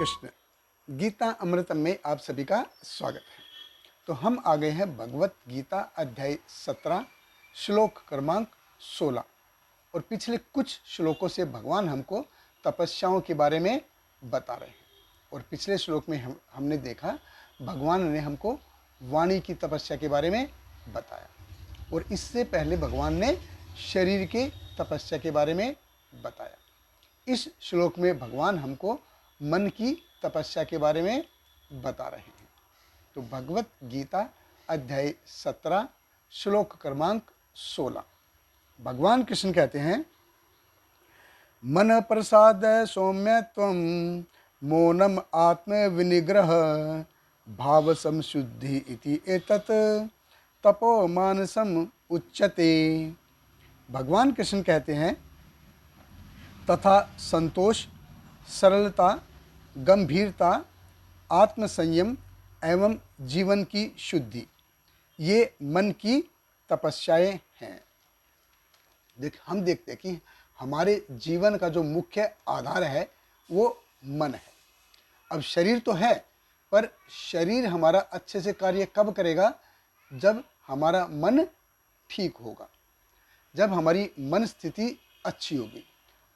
कृष्ण। गीता अमृतम में आप सभी का स्वागत है। तो हम आ गए हैं भगवत गीता अध्याय 17 श्लोक क्रमांक 16 और पिछले कुछ श्लोकों से भगवान हमको तपस्याओं के बारे में बता रहे हैं। और पिछले श्लोक में हमने देखा भगवान ने हमको वाणी की तपस्या के बारे में बताया और इससे पहले भगवान ने शरीर के तपस्या के बारे में बताया। इस श्लोक में भगवान हमको मन की तपस्या के बारे में बता रहे हैं। तो भगवत गीता अध्याय 17 श्लोक क्रमांक 16 भगवान कृष्ण कहते हैं, मन प्रसाद सौम्य त्वं मौनम आत्म विनिग्रह भाव संशुद्धि इति एतत् तपो मानसम उच्यते। भगवान कृष्ण कहते हैं, तथा संतोष, सरलता, गंभीरता, आत्मसंयम एवं जीवन की शुद्धि, ये मन की तपस्याएं हैं। हम देखते हैं कि हमारे जीवन का जो मुख्य आधार है वो मन है। अब शरीर तो है, पर शरीर हमारा अच्छे से कार्य कब करेगा? जब हमारा मन ठीक होगा, जब हमारी मन स्थिति अच्छी होगी।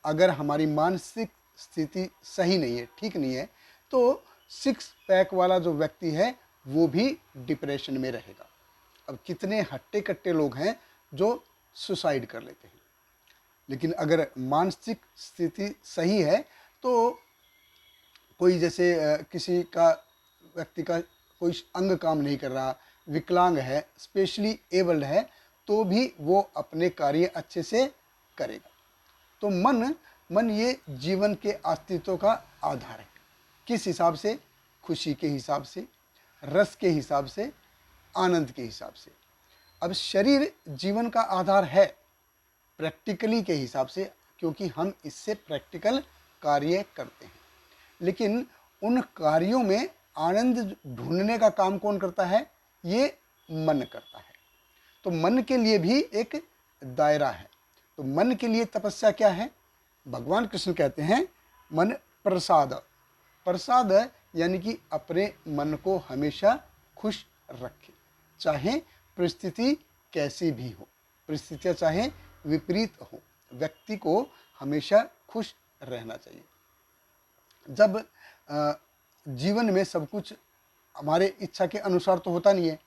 अगर हमारी मानसिक स्थिति सही नहीं है, ठीक नहीं है, तो 6 पैक वाला जो व्यक्ति है वो भी डिप्रेशन में रहेगा। अब कितने हट्टे कट्टे लोग हैं जो सुसाइड कर लेते हैं। लेकिन अगर मानसिक स्थिति सही है तो कोई जैसे किसी का व्यक्ति का कोई अंग काम नहीं कर रहा, विकलांग है, स्पेशली एबल्ड है, तो भी वो अपने कार्य अच्छे से करेगा। तो मन ये जीवन के अस्तित्व का आधार है। किस हिसाब से? खुशी के हिसाब से, रस के हिसाब से, आनंद के हिसाब से। अब शरीर जीवन का आधार है प्रैक्टिकली के हिसाब से, क्योंकि हम इससे प्रैक्टिकल कार्य करते हैं। लेकिन उन कार्यों में आनंद ढूंढने का काम कौन करता है? ये मन करता है। तो मन के लिए भी एक दायरा है। तो मन के लिए तपस्या क्या है? भगवान कृष्ण कहते हैं, मन प्रसाद। प्रसाद यानी कि अपने मन को हमेशा खुश रखे, चाहे परिस्थिति कैसी भी हो, परिस्थितियाँ चाहे विपरीत हो, व्यक्ति को हमेशा खुश रहना चाहिए। जब जीवन में सब कुछ हमारे इच्छा के अनुसार तो होता नहीं है,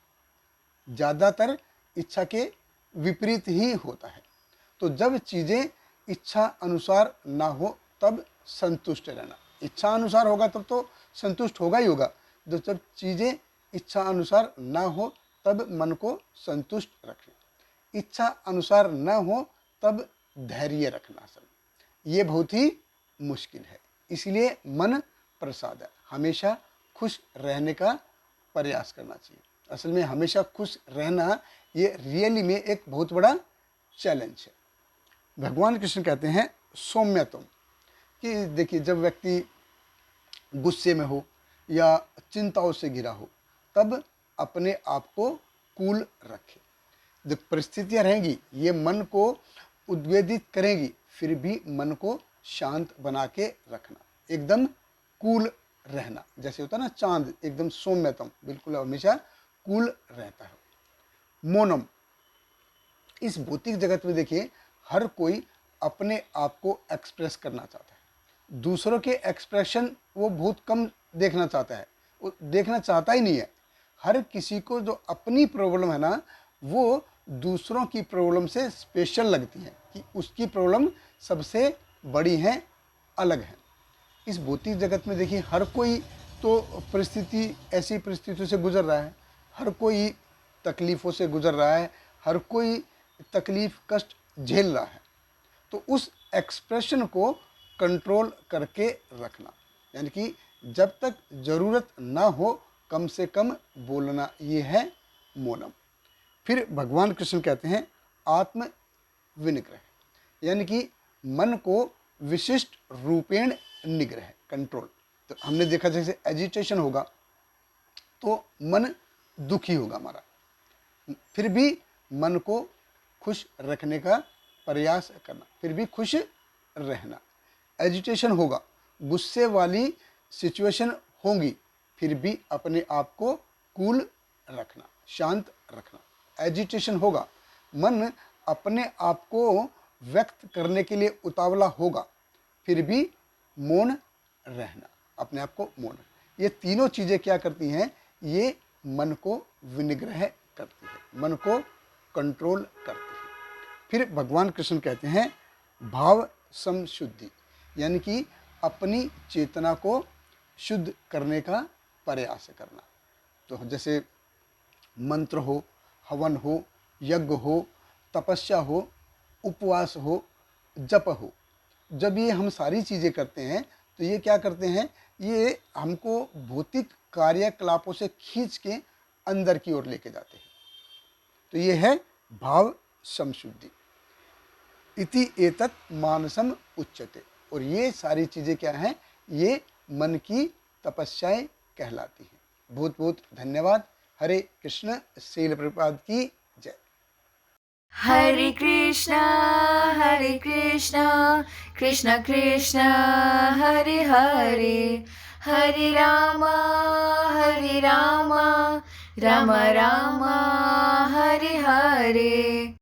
ज़्यादातर इच्छा के विपरीत ही होता है। तो जब चीज़ें इच्छा अनुसार ना हो तब संतुष्ट रहना। इच्छा अनुसार होगा तब तो संतुष्ट होगा ही होगा। जब चीज़ें इच्छा अनुसार ना हो तब मन को संतुष्ट रखें। इच्छा अनुसार ना हो तब धैर्य रखना। सब ये बहुत ही मुश्किल है। इसलिए मन प्रसाद है, हमेशा खुश रहने का प्रयास करना चाहिए। असल में हमेशा खुश रहना ये रियली में एक बहुत बड़ा चैलेंज है। भगवान कृष्ण कहते हैं सौम्यतम, कि देखिए जब व्यक्ति गुस्से में हो या चिंताओं से घिरा हो तब अपने आप को कूल रखे। जब परिस्थितियाँ रहेंगी ये मन को उद्वेलित करेंगी, फिर भी मन को शांत बना के रखना, एकदम कूल रहना। जैसे होता है ना चांद, एकदम सौम्यतम, बिल्कुल हमेशा कूल रहता है। मौनम, इस भौतिक जगत में देखिए हर कोई अपने आप को एक्सप्रेस करना चाहता है। दूसरों के एक्सप्रेशन वो बहुत कम देखना चाहता है, वो देखना चाहता ही नहीं है। हर किसी को जो अपनी प्रॉब्लम है ना, वो दूसरों की प्रॉब्लम से स्पेशल लगती है, कि उसकी प्रॉब्लम सबसे बड़ी है, अलग है। इस भौतिक जगत में देखिए हर कोई तो परिस्थिति, ऐसी परिस्थितियों से गुजर रहा है, हर कोई तकलीफ़ों से गुजर रहा है, हर कोई तकलीफ़ कष्ट झेल रहा है। तो उस एक्सप्रेशन को कंट्रोल करके रखना, यानी कि जब तक ज़रूरत ना हो कम से कम बोलना, ये है मौनम। फिर भगवान कृष्ण कहते हैं आत्म विनिग्रह, यानी कि मन को विशिष्ट रूपेण निग्रह, कंट्रोल। तो हमने देखा जैसे एजिटेशन होगा तो मन दुखी होगा हमारा, फिर भी मन को खुश रखने का प्रयास करना, फिर भी खुश रहना। एजिटेशन होगा, गुस्से वाली सिचुएशन होंगी, फिर भी अपने आप को कूल रखना, शांत रखना। एजिटेशन होगा, मन अपने आप को व्यक्त करने के लिए उतावला होगा, फिर भी मौन रहना, अपने आप को मौन। ये तीनों चीज़ें क्या करती हैं? ये मन को विनिग्रह करती है, मन को कंट्रोल करती है। फिर भगवान कृष्ण कहते हैं भाव समशुद्धि, यानी कि अपनी चेतना को शुद्ध करने का प्रयास करना। तो जैसे मंत्र हो, हवन हो, यज्ञ हो, तपस्या हो, उपवास हो, जप हो, जब ये हम सारी चीज़ें करते हैं तो ये क्या करते हैं? ये हमको भौतिक कार्यकलापों से खींच के अंदर की ओर लेके जाते हैं। तो ये है भाव समशुद्धि। इति एतत् मानसम उच्यते। और ये सारी चीज़ें क्या हैं? ये मन की तपस्याएं कहलाती हैं। बहुत बहुत धन्यवाद। हरे कृष्ण। श्रील प्रभुपाद की जय। Hare Krishna, Krishna Krishna, Hare Hare, Hare Rama, Rama Rama, Hare Hare.